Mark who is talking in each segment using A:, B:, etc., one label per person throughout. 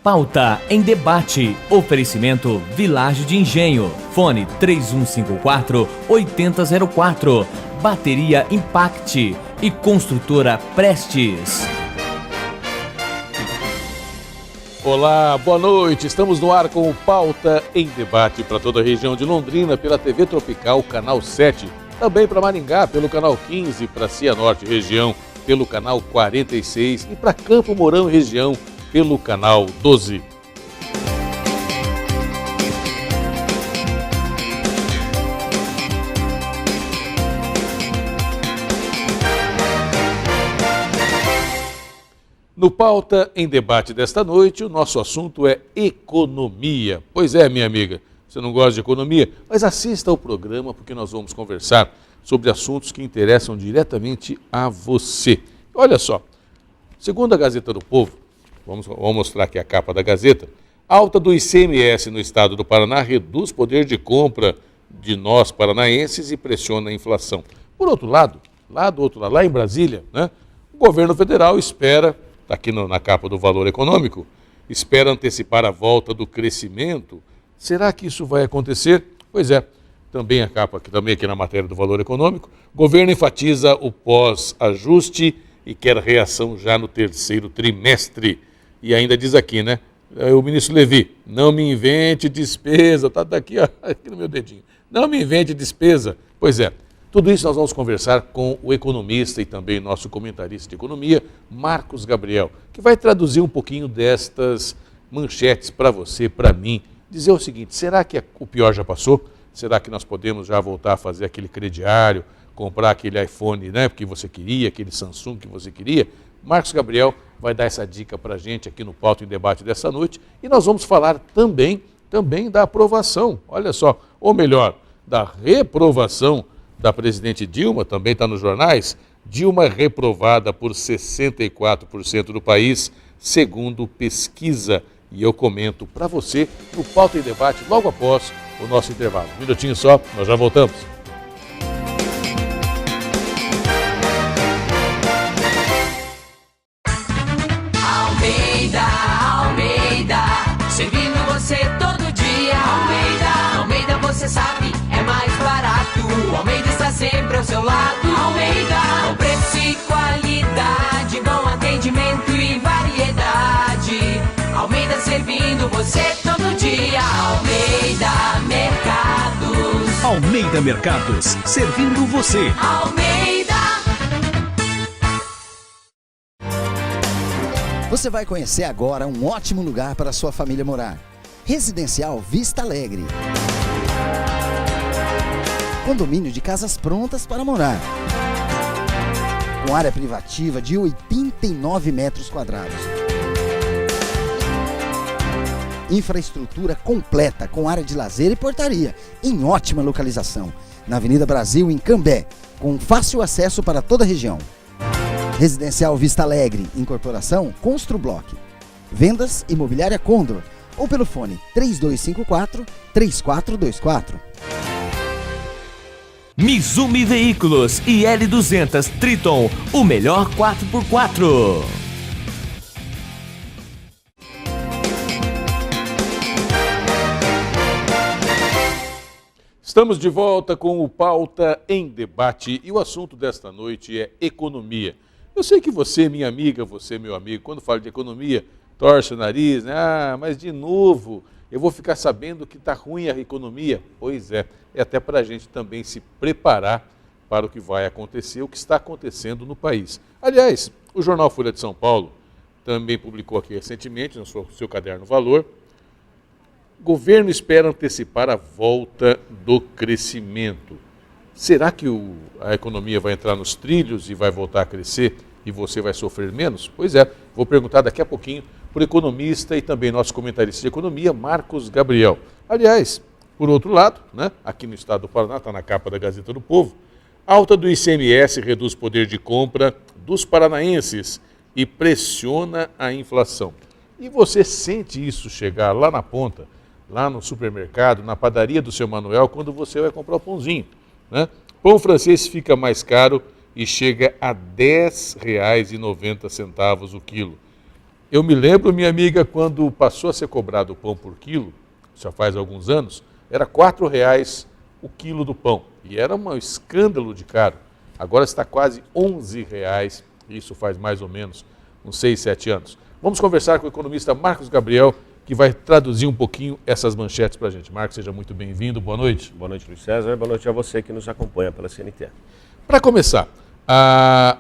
A: Pauta em Debate. Oferecimento Vilagem de Engenho. Fone 3154-8004. Bateria Impact e Construtora Prestes.
B: Olá, boa noite. Estamos no ar com o Pauta em Debate para toda a região de Londrina pela TV Tropical, canal 7. Também para Maringá pelo canal 15, para Cianorte região pelo canal 46 e para Campo Mourão região pelo canal 12. No Pauta em Debate desta noite, o nosso assunto é economia. Pois é, minha amiga, você não gosta de economia? Mas assista ao programa porque nós vamos conversar sobre assuntos que interessam diretamente a você. Olha só, segundo a Gazeta do Povo, vamos mostrar aqui a capa da Gazeta, alta do ICMS no estado do Paraná reduz poder de compra de nós paranaenses e pressiona a inflação. Por outro lado, lá em Brasília, né, o governo federal espera, está aqui na capa do Valor Econômico, espera antecipar a volta do crescimento. Será que isso vai acontecer? Pois é, também a capa, também aqui na matéria do Valor Econômico, o governo enfatiza o pós-ajuste e quer reação já no terceiro trimestre. E ainda diz aqui, né, o ministro Levi, não me invente despesa, está aqui, ó, aqui no meu dedinho, não me invente despesa. Pois é, tudo isso nós vamos conversar com o economista e também nosso comentarista de economia, Marcos Gabriel, que vai traduzir um pouquinho destas manchetes para você, para mim, dizer o seguinte, será que o pior já passou? Será que nós podemos já voltar a fazer aquele crediário, comprar aquele iPhone, né, que você queria, aquele Samsung que você queria? Marcos Gabriel vai dar essa dica para a gente aqui no Pauta em Debate dessa noite e nós vamos falar também da aprovação, olha só, ou melhor, da reprovação da presidente Dilma, também está nos jornais, Dilma reprovada por 64% do país, segundo pesquisa. E eu comento para você no Pauta em Debate logo após o nosso intervalo. Um minutinho só, nós já voltamos.
C: Almeida, servindo você todo dia. Almeida, você sabe, é mais barato. Almeida está sempre ao seu lado. Almeida, com preço e qualidade, bom atendimento e variedade. Almeida servindo você todo dia. Almeida Mercados.
D: Almeida Mercados, servindo você.
C: Almeida.
E: Você vai conhecer agora um ótimo lugar para sua família morar. Residencial Vista Alegre. Condomínio de casas prontas para morar. Com área privativa de 89 metros quadrados. Infraestrutura completa com área de lazer e portaria, em ótima localização, na Avenida Brasil, em Cambé, com fácil acesso para toda a região. Residencial Vista Alegre, incorporação Construblock. Vendas Imobiliária Condor, ou pelo fone 3254-3424.
A: Mizumi Veículos e L200 Triton, o melhor 4x4.
B: Estamos de volta com o Pauta em Debate e o assunto desta noite é economia. Eu sei que você, minha amiga, você, meu amigo, quando fala de economia, torce o nariz, né? Ah, mas de novo, eu vou ficar sabendo que está ruim a economia. Pois é até para a gente também se preparar para o que vai acontecer, o que está acontecendo no país. Aliás, o jornal Folha de São Paulo também publicou aqui recentemente, no seu caderno Valor, governo espera antecipar a volta do crescimento. Será que a economia vai entrar nos trilhos e vai voltar a crescer e você vai sofrer menos? Pois é, vou perguntar daqui a pouquinho para o economista e também nosso comentarista de economia, Marcos Gabriel. Aliás, por outro lado, né, aqui no estado do Paraná, está na capa da Gazeta do Povo, alta do ICMS reduz poder de compra dos paranaenses e pressiona a inflação. E você sente isso chegar lá na ponta, lá no supermercado, na padaria do seu Manuel, quando você vai comprar o pãozinho, né? Pão francês fica mais caro e chega a R$ 10,90 o quilo. Eu me lembro, minha amiga, quando passou a ser cobrado o pão por quilo, já faz alguns anos, era R$ 4,00 o quilo do pão. E era um escândalo de caro. Agora está quase R$ 11,00, isso faz mais ou menos uns 6, 7 anos. Vamos conversar com o economista Marcos Gabriel, que vai traduzir um pouquinho essas manchetes para a gente. Marcos, seja muito bem-vindo, boa noite.
F: Boa noite, Luiz César, boa noite a você que nos acompanha pela CNT.
B: Para começar,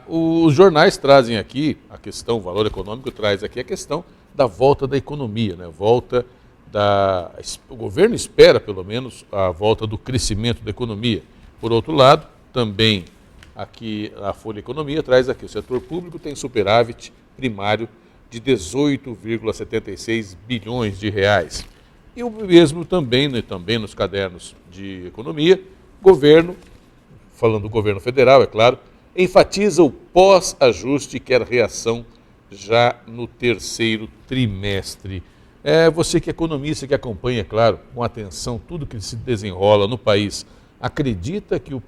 B: os jornais trazem aqui a questão, o Valor Econômico traz aqui a questão da volta da economia, né? O governo espera, pelo menos, a volta do crescimento da economia. Por outro lado, também aqui a Folha Economia traz aqui, o setor público tem superávit primário de 18,76 bilhões de reais. E o mesmo também nos cadernos de economia, governo, falando do governo federal, é claro, enfatiza o pós-ajuste e quer reação já no terceiro trimestre. Você que é economista, que acompanha, claro, com atenção tudo que se desenrola no país, acredita que o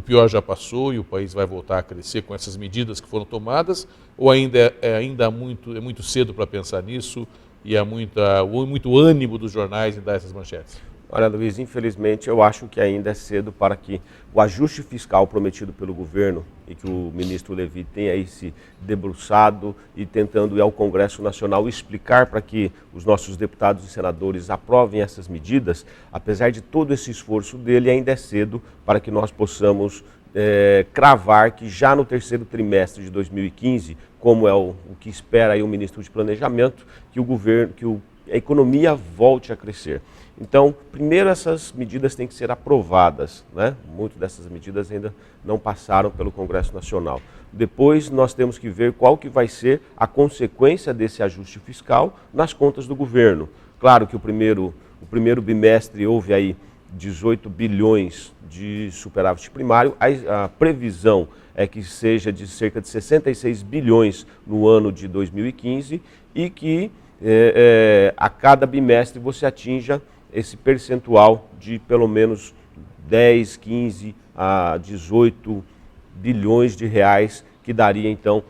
B: pior já passou e o país vai voltar a crescer com essas medidas que foram tomadas? Ou ainda é muito cedo para pensar nisso e há muito ânimo dos jornais em dar essas manchetes?
F: Olha, Luiz, infelizmente eu acho que ainda é cedo para que o ajuste fiscal prometido pelo governo e que o ministro Levi tenha aí se debruçado e tentando ir ao Congresso Nacional explicar para que os nossos deputados e senadores aprovem essas medidas, apesar de todo esse esforço dele, ainda é cedo para que nós possamos cravar que já no terceiro trimestre de 2015, como é o que espera aí o ministro de Planejamento, que a economia volte a crescer. Então, primeiro essas medidas têm que ser aprovadas, né? Muitas dessas medidas ainda não passaram pelo Congresso Nacional. Depois nós temos que ver qual que vai ser a consequência desse ajuste fiscal nas contas do governo. Claro que o primeiro bimestre houve aí 18 bilhões de superávit primário, a previsão é que seja de cerca de 66 bilhões no ano de 2015 e que a cada bimestre você atinja esse percentual de pelo menos 10, 15 a 18 bilhões de reais, que daria então,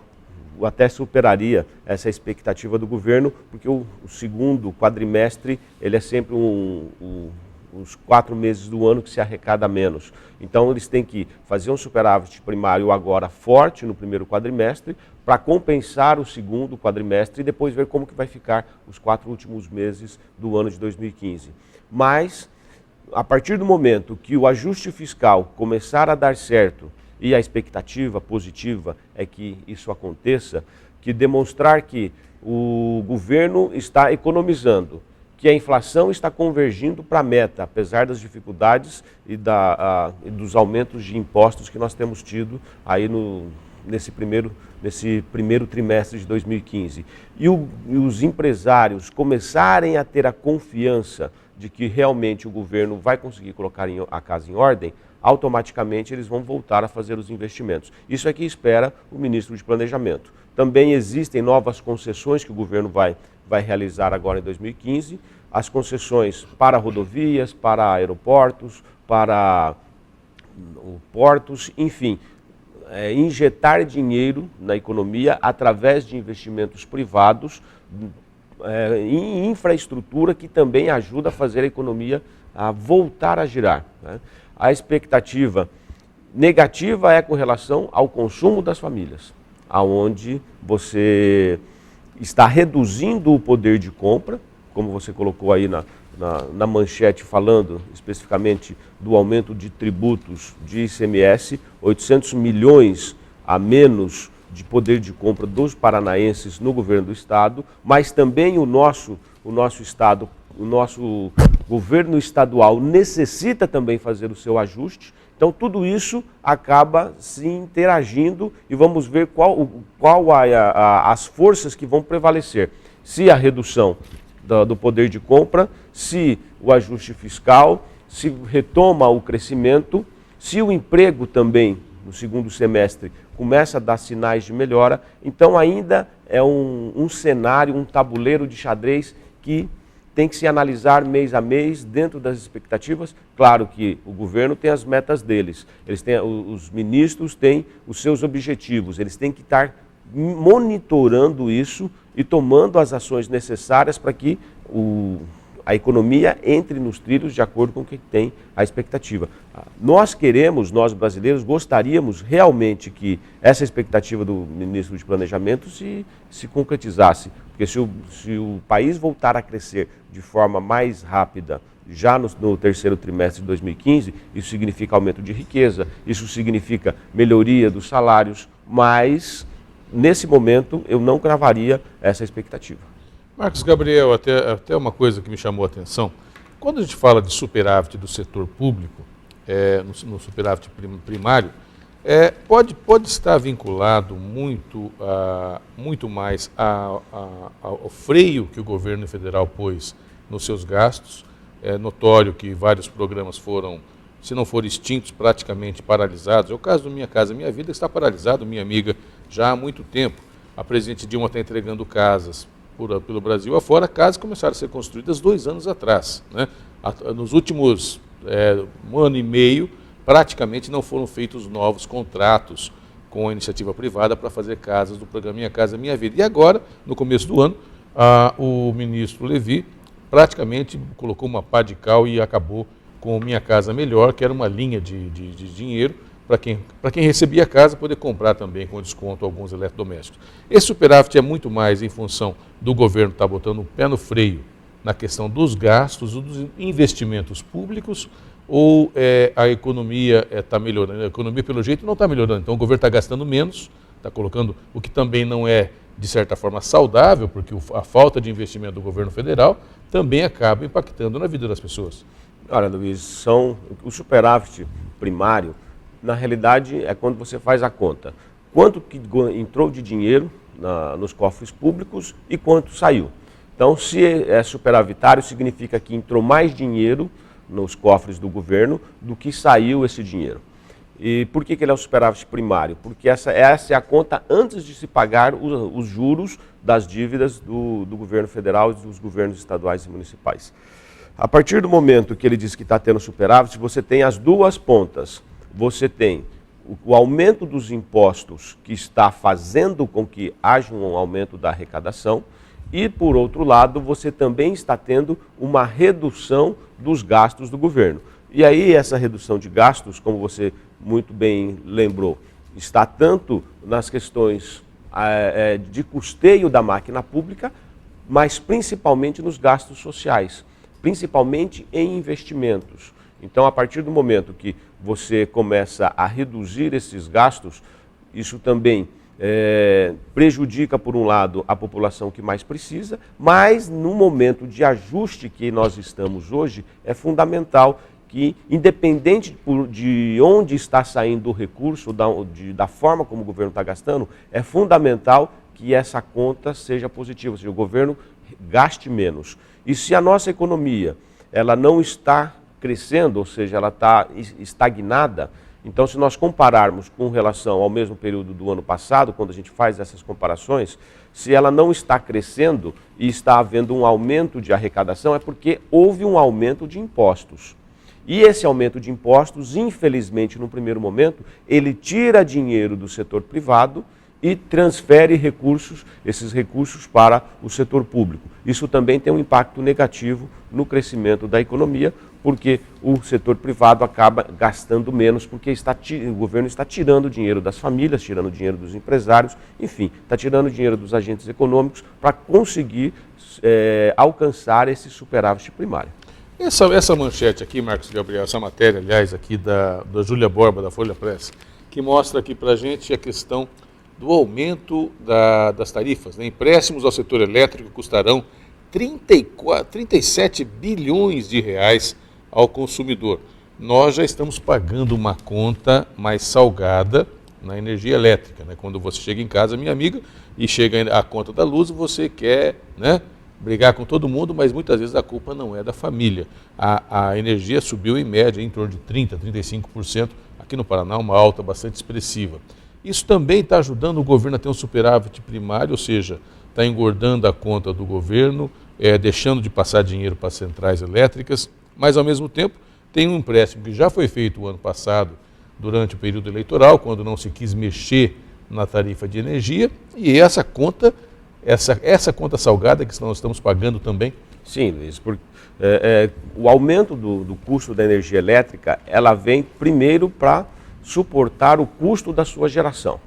F: até superaria essa expectativa do governo, porque o segundo quadrimestre ele é sempre os 4 meses do ano que se arrecada menos. Então eles têm que fazer um superávit primário agora forte no primeiro quadrimestre para compensar o segundo quadrimestre e depois ver como que vai ficar os 4 últimos meses do ano de 2015. Mas, a partir do momento que o ajuste fiscal começar a dar certo, e a expectativa positiva é que isso aconteça, que demonstrar que o governo está economizando, que a inflação está convergindo para a meta, apesar das dificuldades e dos aumentos de impostos que nós temos tido aí nesse primeiro trimestre de 2015. E os empresários começarem a ter a confiança de que realmente o governo vai conseguir colocar a casa em ordem, automaticamente eles vão voltar a fazer os investimentos. Isso é que espera o ministro de Planejamento. Também existem novas concessões que o governo vai realizar agora em 2015, as concessões para rodovias, para aeroportos, para portos, enfim, injetar dinheiro na economia através de investimentos privados em infraestrutura que também ajuda a fazer a economia a voltar a girar, né? A expectativa negativa é com relação ao consumo das famílias, aonde você está reduzindo o poder de compra, como você colocou aí na manchete, falando especificamente do aumento de tributos de ICMS, 800 milhões a menos de poder de compra dos paranaenses no governo do estado, mas também o nosso estado, o nosso governo estadual necessita também fazer o seu ajuste. Então tudo isso acaba se interagindo e vamos ver qual as forças que vão prevalecer. Se a redução do poder de compra, se o ajuste fiscal, se retoma o crescimento, se o emprego também no segundo semestre começa a dar sinais de melhora, então ainda é um cenário, um tabuleiro de xadrez que tem que se analisar mês a mês dentro das expectativas. Claro que o governo tem as metas deles, os ministros têm os seus objetivos, eles têm que estar monitorando isso e tomando as ações necessárias para que a economia entre nos trilhos de acordo com o que tem a expectativa. Nós brasileiros, gostaríamos realmente que essa expectativa do ministro de Planejamento se concretizasse, porque se o país voltar a crescer de forma mais rápida, já no terceiro trimestre de 2015, isso significa aumento de riqueza, isso significa melhoria dos salários, mas nesse momento eu não cravaria essa expectativa.
B: Marcos Gabriel, até uma coisa que me chamou a atenção, quando a gente fala de superávit do setor público, no superávit primário, pode estar vinculado muito mais ao freio que o governo federal pôs nos seus gastos. É notório que vários programas foram, se não forem extintos, praticamente paralisados. É o caso do Minha Casa Minha Vida, que está paralisado, minha amiga, já há muito tempo. A presidente Dilma está entregando casas pelo Brasil afora, casas começaram a ser construídas 2 anos atrás, né? Nos últimos 1 ano e meio, praticamente não foram feitos novos contratos com a iniciativa privada para fazer casas do programa Minha Casa Minha Vida. E agora, no começo do ano, o ministro Levi praticamente colocou uma pá de cal e acabou com o Minha Casa Melhor, que era uma linha de dinheiro para quem recebia a casa poder comprar também com desconto alguns eletrodomésticos. Esse superávit é muito mais em função do governo estar botando o pé no freio na questão dos gastos, dos investimentos públicos, ou a economia está melhorando? A economia, pelo jeito, não está melhorando. Então, o governo está gastando menos, está colocando o que também não é, de certa forma, saudável, porque a falta de investimento do governo federal também acaba impactando na vida das pessoas.
F: Olha, Luiz, o superávit primário, na realidade, é quando você faz a conta. Quanto que entrou de dinheiro nos cofres públicos e quanto saiu. Então, se é superavitário, significa que entrou mais dinheiro nos cofres do governo do que saiu esse dinheiro. E por que ele é o superávit primário? Porque essa é a conta antes de se pagar os juros das dívidas do governo federal e dos governos estaduais e municipais. A partir do momento que ele diz que está tendo superávit, você tem as duas pontas. Você tem o aumento dos impostos que está fazendo com que haja um aumento da arrecadação e, por outro lado, você também está tendo uma redução dos gastos do governo. E aí essa redução de gastos, como você muito bem lembrou, está tanto nas questões de custeio da máquina pública, mas principalmente nos gastos sociais, principalmente em investimentos. Então, a partir do momento que você começa a reduzir esses gastos, isso também prejudica, por um lado, a população que mais precisa, mas no momento de ajuste que nós estamos hoje, é fundamental que, independente de onde está saindo o recurso, da forma como o governo está gastando, é fundamental que essa conta seja positiva, ou seja, o governo gaste menos. E se a nossa economia ela não está crescendo, ou seja, ela está estagnada, então se nós compararmos com relação ao mesmo período do ano passado, quando a gente faz essas comparações, se ela não está crescendo e está havendo um aumento de arrecadação, é porque houve um aumento de impostos. E esse aumento de impostos, infelizmente, no primeiro momento, ele tira dinheiro do setor privado e transfere esses recursos para o setor público. Isso também tem um impacto negativo no crescimento da economia, porque o setor privado acaba gastando menos, porque o governo está tirando dinheiro das famílias, tirando dinheiro dos empresários, enfim, está tirando dinheiro dos agentes econômicos para conseguir alcançar esse superávit primário.
B: Essa manchete aqui, Marcos Gabriel, essa matéria, aliás, aqui da Júlia Borba, da Folha Press, que mostra aqui para a gente a questão do aumento das tarifas, né? Empréstimos ao setor elétrico custarão 37 bilhões de reais ao consumidor. Nós já estamos pagando uma conta mais salgada na energia elétrica, né? Quando você chega em casa, minha amiga, e chega a conta da luz, você quer, né, brigar com todo mundo, mas muitas vezes a culpa não é da família. A energia subiu em média em torno de 30%, 35%, aqui no Paraná uma alta bastante expressiva. Isso também está ajudando o governo a ter um superávit primário, ou seja, está engordando a conta do governo, deixando de passar dinheiro para as centrais elétricas, mas ao mesmo tempo tem um empréstimo que já foi feito o ano passado, durante o período eleitoral, quando não se quis mexer na tarifa de energia, e essa conta salgada que nós estamos pagando também.
F: Sim, Luiz, o aumento do custo da energia elétrica, ela vem primeiro para suportar o custo da sua geração.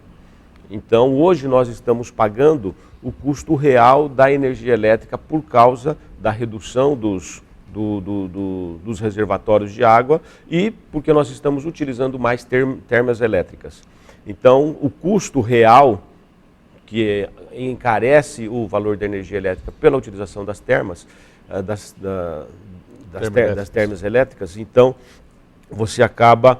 F: Então, hoje nós estamos pagando o custo real da energia elétrica por causa da redução dos reservatórios de água e porque nós estamos utilizando mais termas elétricas. Então, o custo real que encarece o valor da energia elétrica pela utilização das termas, das termas elétricas, então você acaba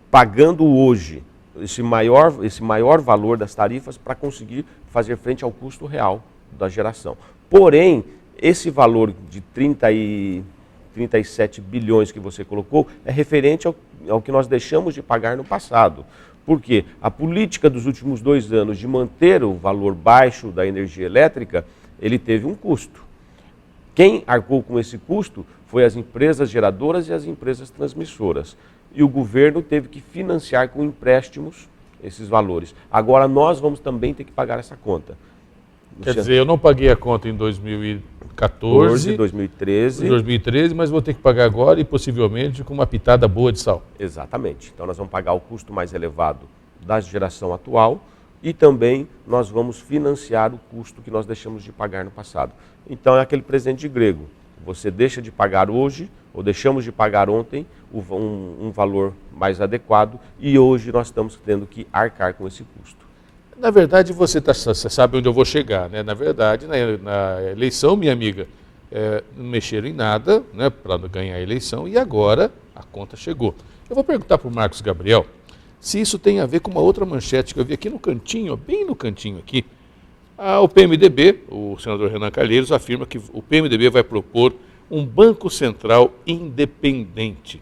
F: pagando hoje esse maior valor das tarifas para conseguir fazer frente ao custo real da geração. Porém, esse valor de 37 bilhões que você colocou é referente ao que nós deixamos de pagar no passado. Por quê? A política dos últimos 2 anos de manter o valor baixo da energia elétrica, ele teve um custo. Quem arcou com esse custo foi as empresas geradoras e as empresas transmissoras. E o governo teve que financiar com empréstimos esses valores. Agora nós vamos também ter que pagar essa conta.
B: Quer dizer, eu não paguei a conta em 2014,
F: 2013,
B: mas vou ter que pagar agora e possivelmente com uma pitada boa de sal.
F: Exatamente. Então nós vamos pagar o custo mais elevado da geração atual e também nós vamos financiar o custo que nós deixamos de pagar no passado. Então é aquele presente grego. Você deixa de pagar hoje, ou deixamos de pagar ontem, um valor mais adequado, e hoje nós estamos tendo que arcar com esse custo.
B: Na verdade, você sabe onde eu vou chegar, né? Na verdade, na eleição, minha amiga, não mexeram em nada, né, para ganhar a eleição, e agora a conta chegou. Eu vou perguntar para o Marcos Gabriel se isso tem a ver com uma outra manchete que eu vi aqui no cantinho, bem no cantinho aqui. O PMDB, o senador Renan Calheiros, afirma que o PMDB vai propor um banco central independente.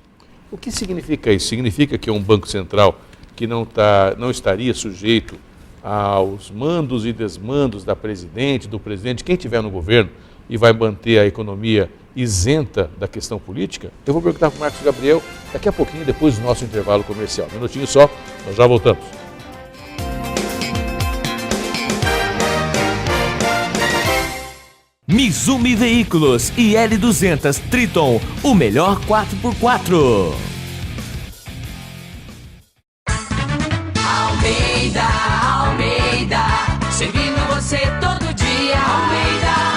B: O que significa isso? Significa que é um banco central que não estaria sujeito aos mandos e desmandos do presidente, quem estiver no governo, e vai manter a economia isenta da questão política? Eu vou perguntar para o Marcos Gabriel daqui a pouquinho, depois do nosso intervalo comercial. Um minutinho só, nós já voltamos.
A: Mizumi Veículos e L200 Triton, o melhor 4x4.
C: Almeida, servindo você todo dia.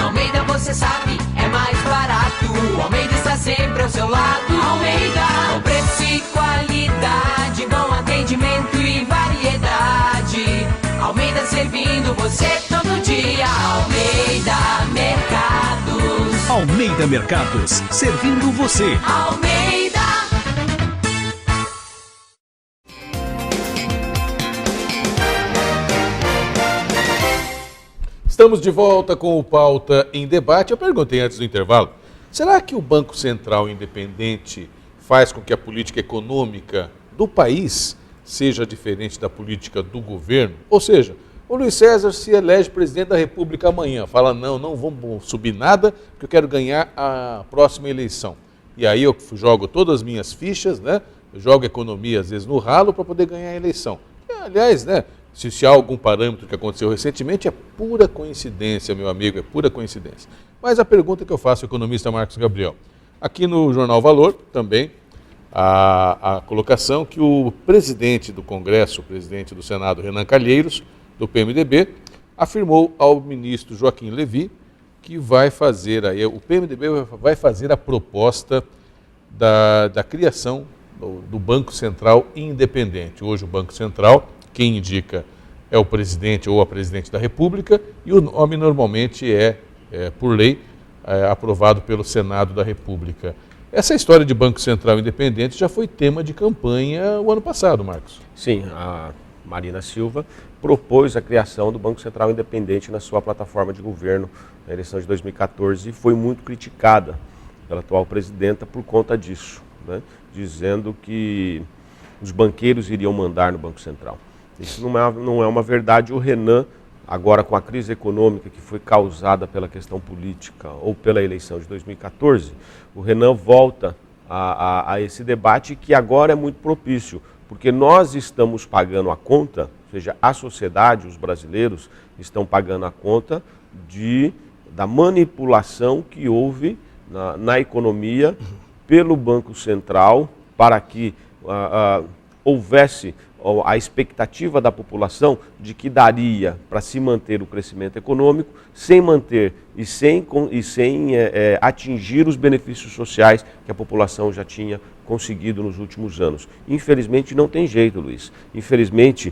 C: Almeida, você sabe, é mais barato. Almeida está sempre ao seu lado. Almeida, com preço e qualidade, bom atendimento e variedade. Almeida servindo você todo dia. Almeida Mercados.
D: Almeida Mercados, servindo você.
C: Almeida.
B: Estamos de volta com o Pauta em Debate. Eu perguntei antes do intervalo, será que o Banco Central independente faz com que a política econômica do país seja diferente da política do governo? Ou seja, o Luiz César se elege presidente da República amanhã, fala não vamos subir nada porque eu quero ganhar a próxima eleição. E aí eu jogo todas as minhas fichas, né? Eu jogo a economia às vezes no ralo para poder ganhar a eleição. Aliás, né? Se há algum parâmetro que aconteceu recentemente, é pura coincidência, meu amigo, é pura coincidência. Mas a pergunta que eu faço ao economista Marcos Gabriel, aqui no Jornal Valor, também, a colocação que o presidente do Congresso, o presidente do Senado, Renan Calheiros, do PMDB, afirmou ao ministro Joaquim Levy que vai fazer, o PMDB vai fazer a proposta da criação do Banco Central independente. Hoje o Banco Central, quem indica é o presidente ou a presidente da República e o nome normalmente por lei, aprovado pelo Senado da República. Essa história de Banco Central independente já foi tema de campanha o ano passado, Marcos.
F: Sim, a Marina Silva propôs a criação do Banco Central independente na sua plataforma de governo na eleição de 2014 e foi muito criticada pela atual presidenta por conta disso, né? Dizendo que os banqueiros iriam mandar no Banco Central. Isso não é uma verdade. O Renan, agora com a crise econômica que foi causada pela questão política ou pela eleição de 2014, o Renan volta a esse debate que agora é muito propício, porque nós estamos pagando a conta, seja, a sociedade, os brasileiros, estão pagando a conta da manipulação que houve na economia pelo Banco Central para que houvesse a expectativa da população de que daria para se manter o crescimento econômico sem manter e sem atingir os benefícios sociais que a população já tinha conseguido nos últimos anos. Infelizmente não tem jeito, Luiz. Infelizmente,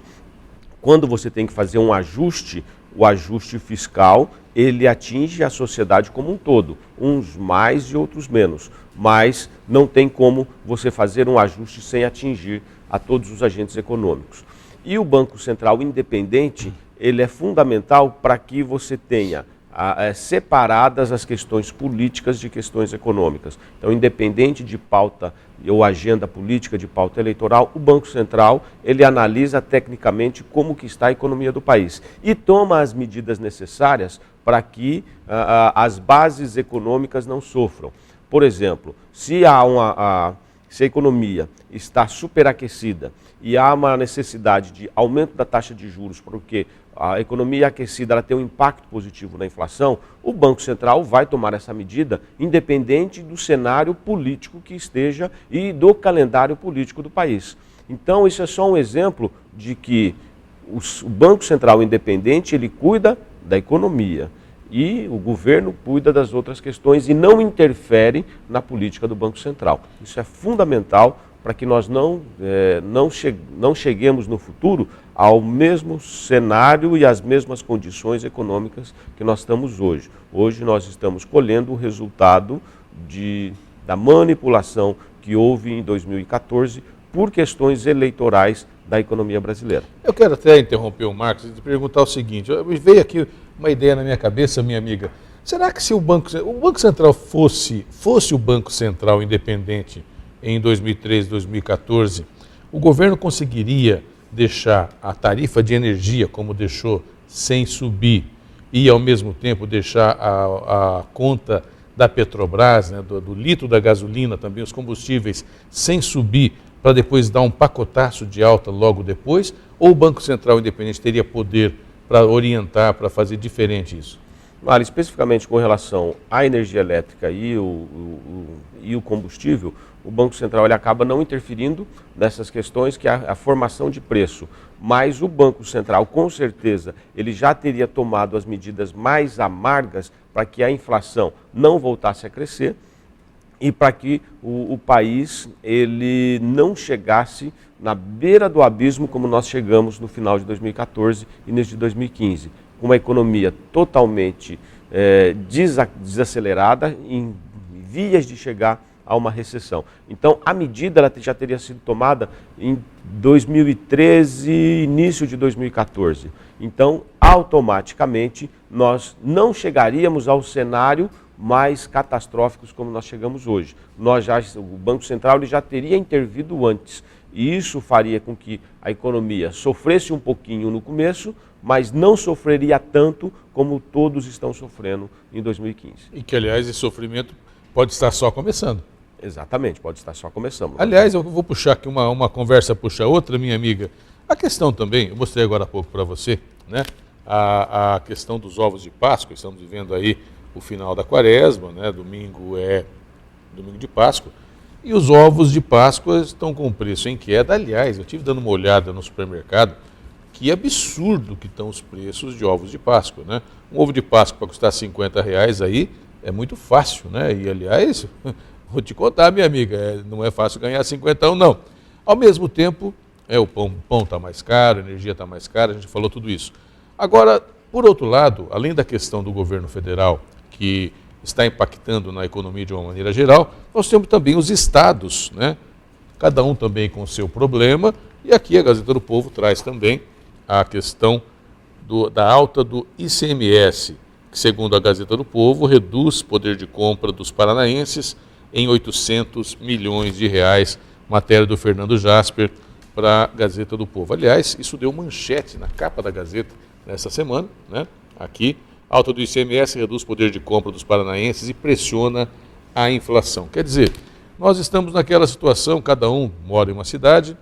F: quando você tem que fazer um ajuste, o ajuste fiscal, ele atinge a sociedade como um todo, uns mais e outros menos, mas não tem como você fazer um ajuste sem atingir a todos os agentes econômicos. E o Banco Central independente, ele é fundamental para que você tenha separadas as questões políticas de questões econômicas. Então, independente de pauta ou agenda política, de pauta eleitoral, o Banco Central, ele analisa tecnicamente como que está a economia do país e toma as medidas necessárias para que as bases econômicas não sofram. Por exemplo, se a economia está superaquecida e há uma necessidade de aumento da taxa de juros, porque a economia aquecida ela tem um impacto positivo na inflação, o Banco Central vai tomar essa medida independente do cenário político que esteja e do calendário político do país. Então, isso é só um exemplo de que o Banco Central independente, ele cuida da economia e o governo cuida das outras questões e não interfere na política do Banco Central. Isso é fundamental para que nós não cheguemos no futuro ao mesmo cenário e às mesmas condições econômicas que nós estamos hoje. Hoje nós estamos colhendo o resultado da manipulação que houve em 2014 por questões eleitorais da economia brasileira.
B: Eu quero até interromper o Marcos e te perguntar o seguinte, veio aqui uma ideia na minha cabeça, minha amiga, será que se o Banco Central fosse o Banco Central independente em 2013, 2014, o governo conseguiria deixar a tarifa de energia como deixou sem subir e ao mesmo tempo deixar a conta da Petrobras, né, do litro da gasolina, também os combustíveis, sem subir para depois dar um pacotaço de alta logo depois? Ou o Banco Central independente teria poder para orientar, para fazer diferente isso?
F: Mário, especificamente com relação à energia elétrica e o combustível, o Banco Central ele acaba não interferindo nessas questões que é a formação de preço. Mas o Banco Central, com certeza, ele já teria tomado as medidas mais amargas para que a inflação não voltasse a crescer e para que o país ele não chegasse na beira do abismo como nós chegamos no final de 2014 e início de 2015. Uma economia totalmente desacelerada, em vias de chegar a uma recessão. Então, a medida ela já teria sido tomada em 2013, início de 2014. Então, automaticamente, nós não chegaríamos ao cenário mais catastróficos como nós chegamos hoje. O Banco Central ele já teria intervido antes. E isso faria com que a economia sofresse um pouquinho no começo, mas não sofreria tanto como todos estão sofrendo em 2015.
B: E que, aliás, esse sofrimento pode estar só começando.
F: Exatamente, pode estar só começando.
B: Aliás, eu vou puxar aqui uma conversa, puxa outra, minha amiga. A questão também, eu mostrei agora há pouco para você, né? A questão dos ovos de Páscoa, estamos vivendo aí o final da quaresma, né? Domingo é domingo de Páscoa. E os ovos de Páscoa estão com preço em queda. Aliás, eu estive dando uma olhada no supermercado, que absurdo que estão os preços de ovos de Páscoa, né? Um ovo de Páscoa para custar R$50 aí é muito fácil, né? E, aliás, vou te contar, minha amiga, não é fácil ganhar 50, não. Ao mesmo tempo, o pão está mais caro, a energia está mais cara, a gente falou tudo isso. Agora, por outro lado, além da questão do governo federal, que está impactando na economia de uma maneira geral, nós temos também os estados, né? Cada um também com o seu problema, e aqui a Gazeta do Povo traz também a questão da alta do ICMS, que segundo a Gazeta do Povo reduz o poder de compra dos paranaenses em R$800 milhões, matéria do Fernando Jasper para a Gazeta do Povo. Aliás, isso deu manchete na capa da Gazeta nessa semana, né? Aqui, alta do ICMS reduz o poder de compra dos paranaenses e pressiona a inflação. Quer dizer, nós estamos naquela situação, cada um mora em uma cidade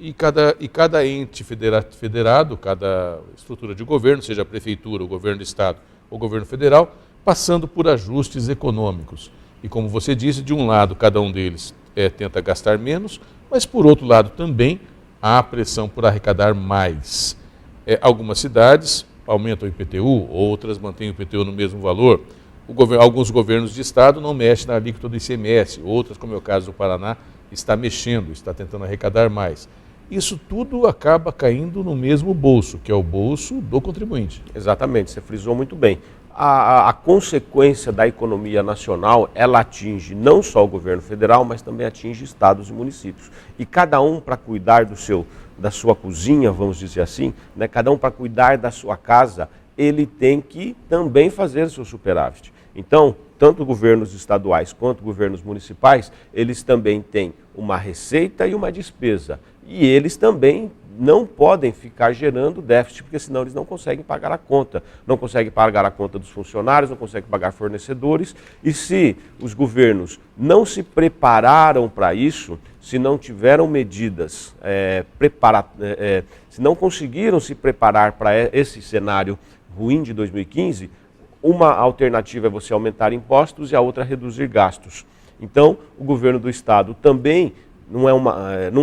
B: E cada ente federado, cada estrutura de governo, seja a prefeitura, o governo do estado ou o governo federal, passando por ajustes econômicos. E como você disse, de um lado cada um deles tenta gastar menos, mas por outro lado também há pressão por arrecadar mais. Algumas cidades aumentam o IPTU, outras mantêm o IPTU no mesmo valor. Alguns governos de estado não mexem na alíquota do ICMS, outras, como é o caso do Paraná, está mexendo, está tentando arrecadar mais. Isso tudo acaba caindo no mesmo bolso, que é o bolso do contribuinte.
F: Exatamente, você frisou muito bem. A consequência da economia nacional, ela atinge não só o governo federal, mas também atinge estados e municípios. E cada um, para cuidar da sua cozinha, vamos dizer assim, né, cada um para cuidar da sua casa, ele tem que também fazer seu superávit. Então, tanto governos estaduais quanto governos municipais, eles também têm uma receita e uma despesa. E eles também não podem ficar gerando déficit, porque senão eles não conseguem pagar a conta. Não conseguem pagar a conta dos funcionários, não conseguem pagar fornecedores. E se os governos não se prepararam para isso, se não tiveram medidas, se não conseguiram se preparar para esse cenário ruim de 2015, uma alternativa é você aumentar impostos e a outra é reduzir gastos. Então, o governo do estado também não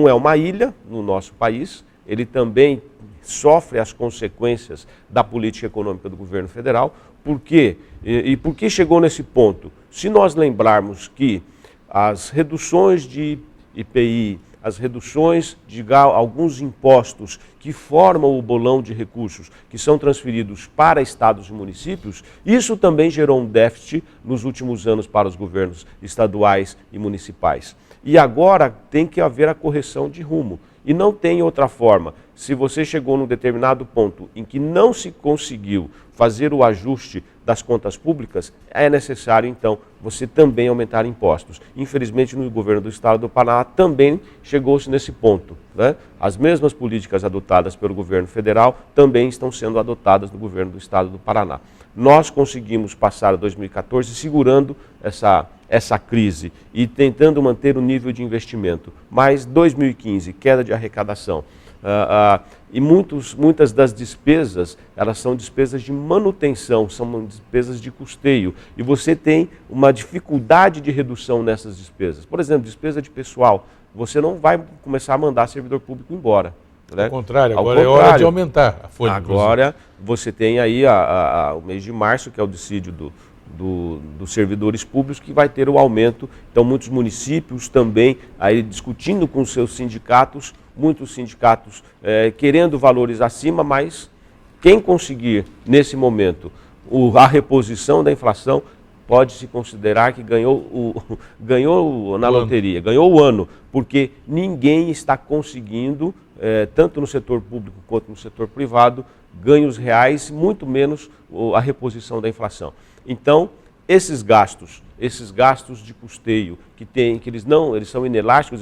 F: é uma ilha no nosso país, ele também sofre as consequências da política econômica do governo federal. Por quê? E por que chegou nesse ponto? Se nós lembrarmos que as reduções de IPI, as reduções de alguns impostos que formam o bolão de recursos que são transferidos para estados e municípios, isso também gerou um déficit nos últimos anos para os governos estaduais e municipais. E agora tem que haver a correção de rumo. E não tem outra forma. Se você chegou num determinado ponto em que não se conseguiu fazer o ajuste das contas públicas, é necessário, então, você também aumentar impostos. Infelizmente, no governo do estado do Paraná também chegou-se nesse ponto, né? As mesmas políticas adotadas pelo governo federal também estão sendo adotadas no governo do estado do Paraná. Nós conseguimos passar 2014 segurando essa crise e tentando manter o nível de investimento. Mas 2015, queda de arrecadação. E muitas das despesas, elas são despesas de manutenção, são despesas de custeio. E você tem uma dificuldade de redução nessas despesas. Por exemplo, despesa de pessoal. Você não vai começar a mandar servidor público embora. Né?
B: Ao contrário, agora é hora de aumentar a folha.
F: Agora você tem aí o mês de março, que é o dissídio dos servidores públicos, que vai ter o aumento. Então, muitos municípios também aí discutindo com os seus sindicatos, muitos sindicatos querendo valores acima, mas quem conseguir, nesse momento, a reposição da inflação, pode-se considerar que ganhou na loteria, ganhou o ano, porque ninguém está conseguindo, tanto no setor público quanto no setor privado, ganhos reais, muito menos a reposição da inflação. Então, esses gastos de custeio que eles são inelásticos,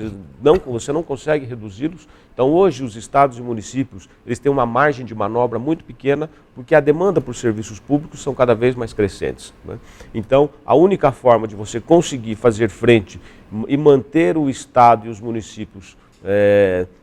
F: você não consegue reduzi-los. Então, hoje, os estados e municípios, eles têm uma margem de manobra muito pequena, porque a demanda por serviços públicos são cada vez mais crescentes, né? Então, a única forma de você conseguir fazer frente e manter o estado e os municípios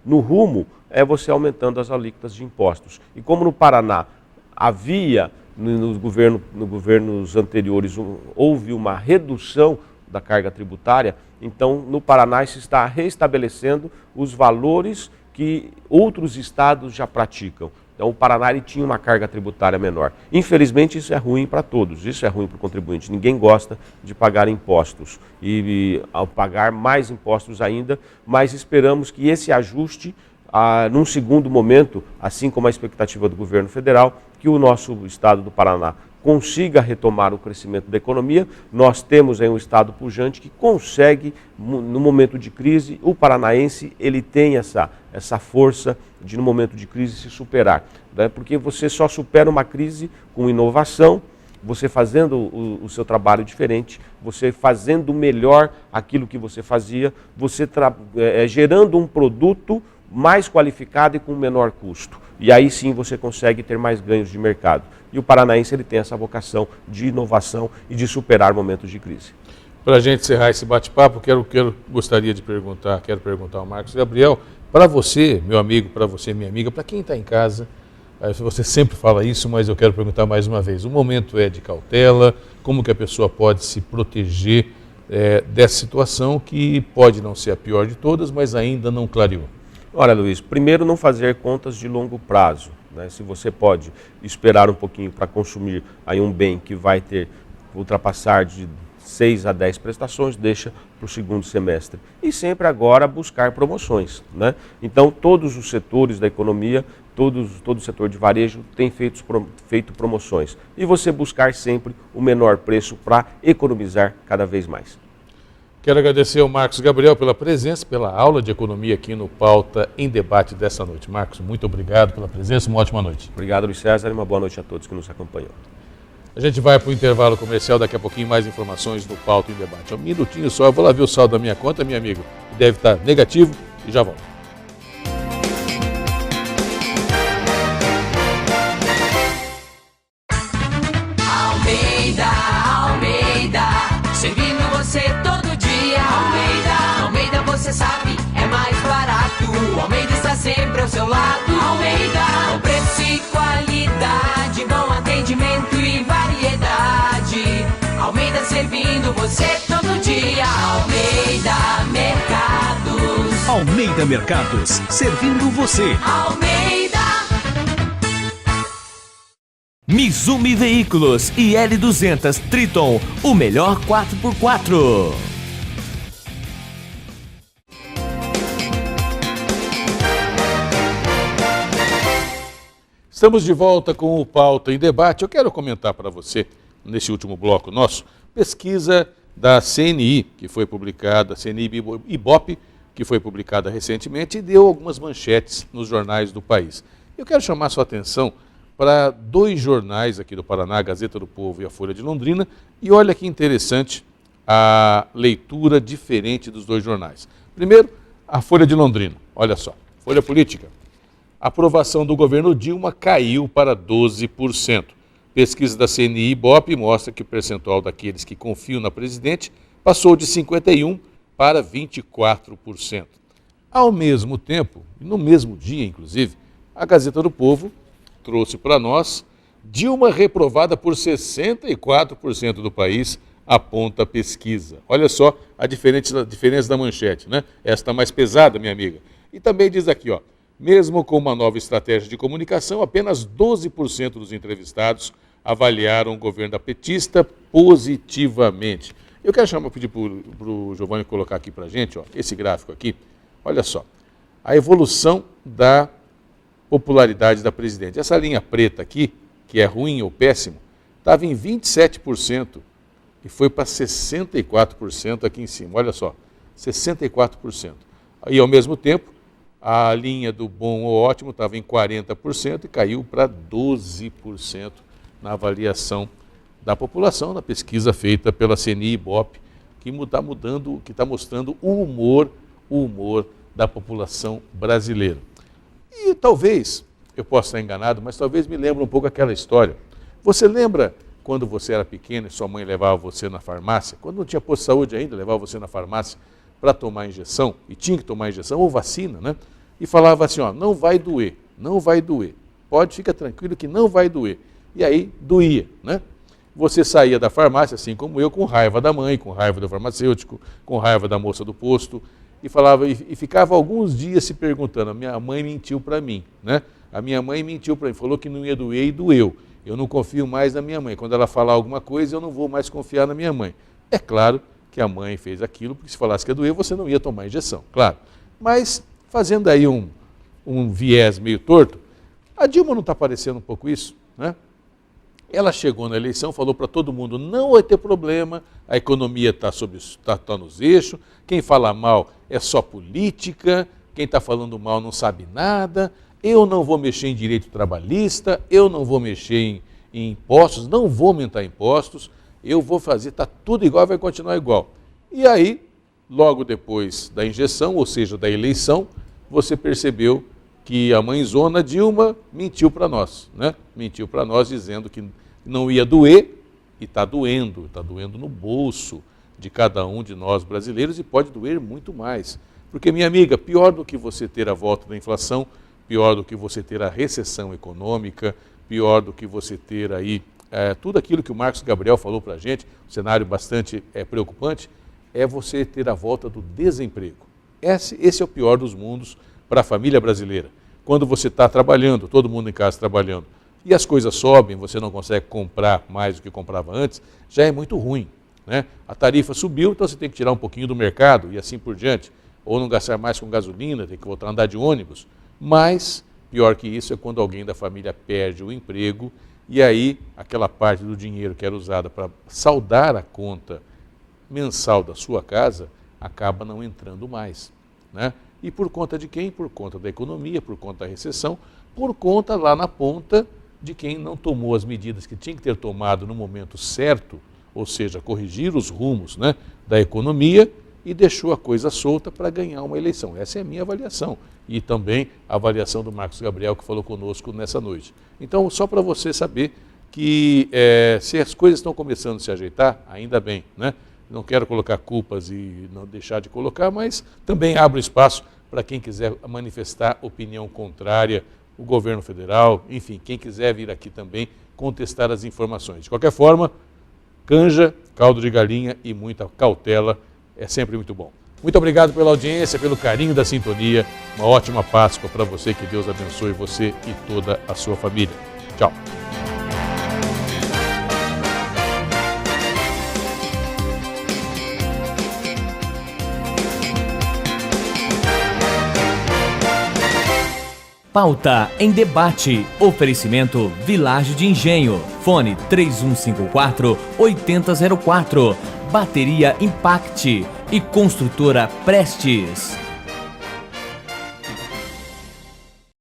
F: no rumo é você aumentando as alíquotas de impostos. E como no Paraná havia, nos governos anteriores, houve uma redução da carga tributária, então no Paraná se está restabelecendo os valores que outros estados já praticam. Então o Paraná ele tinha uma carga tributária menor. Infelizmente isso é ruim para todos, isso é ruim para o contribuinte. Ninguém gosta de pagar impostos e ao pagar mais impostos ainda, mas esperamos que esse ajuste, num segundo momento, assim como a expectativa do governo federal, que o nosso estado do Paraná consiga retomar o crescimento da economia. Nós temos aí um estado pujante que consegue, no momento de crise, o paranaense ele tem essa força de, no momento de crise, se superar, né? Porque você só supera uma crise com inovação, você fazendo o seu trabalho diferente, você fazendo melhor aquilo que você fazia, você gerando um produto mais qualificado e com menor custo. E aí sim você consegue ter mais ganhos de mercado. E o paranaense ele tem essa vocação de inovação e de superar momentos de crise.
B: Para a gente encerrar esse bate-papo, quero perguntar ao Marcos Gabriel, para você, meu amigo, para você, minha amiga, para quem está em casa, você sempre fala isso, mas eu quero perguntar mais uma vez, o momento é de cautela, como que a pessoa pode se proteger dessa situação que pode não ser a pior de todas, mas ainda não clareou?
F: Olha, Luiz, primeiro não fazer contas de longo prazo, né? Se você pode esperar um pouquinho para consumir aí um bem que vai ultrapassar de 6 a 10 prestações, deixa para o segundo semestre. E sempre agora buscar promoções, né? Então, todos os setores da economia, todo o setor de varejo tem feito promoções. E você buscar sempre o menor preço para economizar cada vez mais.
B: Quero agradecer ao Marcos Gabriel pela presença, pela aula de economia aqui no Pauta em Debate desta noite. Marcos, muito obrigado pela presença, uma ótima noite.
F: Obrigado, Luiz César, e uma boa noite a todos que nos acompanham.
B: A gente vai para o intervalo comercial, daqui a pouquinho mais informações do Pauta em Debate. Um minutinho só, eu vou lá ver o saldo da minha conta, meu amigo, que deve estar negativo, e já volto.
C: Almeida, servindo você todo dia. Almeida, você sabe, é mais barato. Almeida está sempre ao seu lado. Almeida, com preço e qualidade, bom atendimento e variedade. Almeida servindo você todo dia. Almeida Mercados.
D: Almeida Mercados, servindo você.
C: Almeida.
A: Mizumi Veículos e L200 Triton, o melhor 4x4.
B: Estamos de volta com o Pauta em Debate. Eu quero comentar para você, nesse último bloco nosso, pesquisa da CNI, que foi publicada, CNI-Ibope, que foi publicada recentemente e deu algumas manchetes nos jornais do país. Eu quero chamar sua atenção para 2 jornais aqui do Paraná, a Gazeta do Povo e a Folha de Londrina, e olha que interessante a leitura diferente dos 2 jornais. Primeiro, a Folha de Londrina, olha só, Folha Política. A aprovação do governo Dilma caiu para 12%. Pesquisa da CNI-Ibope mostra que o percentual daqueles que confiam na presidente passou de 51% para 24%. Ao mesmo tempo, no mesmo dia inclusive, a Gazeta do Povo trouxe para nós, Dilma reprovada por 64% do país, aponta a pesquisa. Olha só a diferença da manchete, né? Esta mais pesada, minha amiga. E também diz aqui, ó, mesmo com uma nova estratégia de comunicação, apenas 12% dos entrevistados avaliaram o governo da petista positivamente. Eu quero pedir para o Giovanni colocar aqui para a gente, ó, esse gráfico aqui. Olha só, a evolução da popularidade da presidente. Essa linha preta aqui, que é ruim ou péssimo, estava em 27% e foi para 64% aqui em cima. Olha só, 64%. E ao mesmo tempo, a linha do bom ou ótimo estava em 40% e caiu para 12% na avaliação da população, na pesquisa feita pela CNI-Ibope, que está mostrando o humor da população brasileira. E talvez, eu possa estar enganado, mas talvez me lembre um pouco aquela história. Você lembra quando você era pequeno e sua mãe levava você na farmácia? Quando não tinha posto de saúde ainda, levava você na farmácia para tomar injeção, e tinha que tomar injeção ou vacina, né? E falava assim, ó, não vai doer, fica tranquilo que não vai doer. E aí doía, né? Você saía da farmácia, assim como eu, com raiva da mãe, com raiva do farmacêutico, com raiva da moça do posto, e ficava alguns dias se perguntando, a minha mãe mentiu para mim, né? A minha mãe mentiu para mim, falou que não ia doer e doeu. Eu não confio mais na minha mãe. Quando ela falar alguma coisa, eu não vou mais confiar na minha mãe. É claro que a mãe fez aquilo, porque se falasse que ia doer, você não ia tomar injeção, claro. Mas, fazendo aí um viés meio torto, a Dilma não está parecendo um pouco isso, né? Ela chegou na eleição, falou para todo mundo, não vai ter problema, a economia está nos eixos, quem fala mal é só política, quem está falando mal não sabe nada, eu não vou mexer em direito trabalhista, eu não vou mexer em impostos, não vou aumentar impostos, eu vou fazer, está tudo igual, vai continuar igual. E aí, logo depois da injeção, ou seja, da eleição, você percebeu que a mãezona Dilma mentiu para nós, né? Mentiu para nós dizendo que não ia doer, e está doendo no bolso, de cada um de nós brasileiros e pode doer muito mais. Porque, minha amiga, pior do que você ter a volta da inflação, pior do que você ter a recessão econômica, pior do que você ter aí tudo aquilo que o Marcos Gabriel falou para a gente, um cenário bastante preocupante, é você ter a volta do desemprego. Esse é o pior dos mundos para a família brasileira. Quando você está trabalhando, todo mundo em casa trabalhando, e as coisas sobem, você não consegue comprar mais do que comprava antes, já é muito ruim, né? A tarifa subiu, então você tem que tirar um pouquinho do mercado e assim por diante, ou não gastar mais com gasolina, tem que voltar a andar de ônibus. Mas, pior que isso, é quando alguém da família perde o emprego e aí aquela parte do dinheiro que era usada para saldar a conta mensal da sua casa acaba não entrando mais, né? E por conta de quem? Por conta da economia, por conta da recessão, por conta lá na ponta de quem não tomou as medidas que tinha que ter tomado no momento certo, ou seja, corrigir os rumos, né, da economia e deixou a coisa solta para ganhar uma eleição. Essa é a minha avaliação e também a avaliação do Marcos Gabriel, que falou conosco nessa noite. Então, só para você saber que se as coisas estão começando a se ajeitar, ainda bem, né? Não quero colocar culpas e não deixar de colocar, mas também abro espaço para quem quiser manifestar opinião contrária, o governo federal, enfim, quem quiser vir aqui também contestar as informações. De qualquer forma, canja, caldo de galinha e muita cautela é sempre muito bom. Muito obrigado pela audiência, pelo carinho da sintonia. Uma ótima Páscoa para você, que Deus abençoe você e toda a sua família. Tchau.
A: Pauta em debate. Oferecimento Vilagem de Engenho. Fone 3154-8004. Bateria Impact e Construtora Prestes.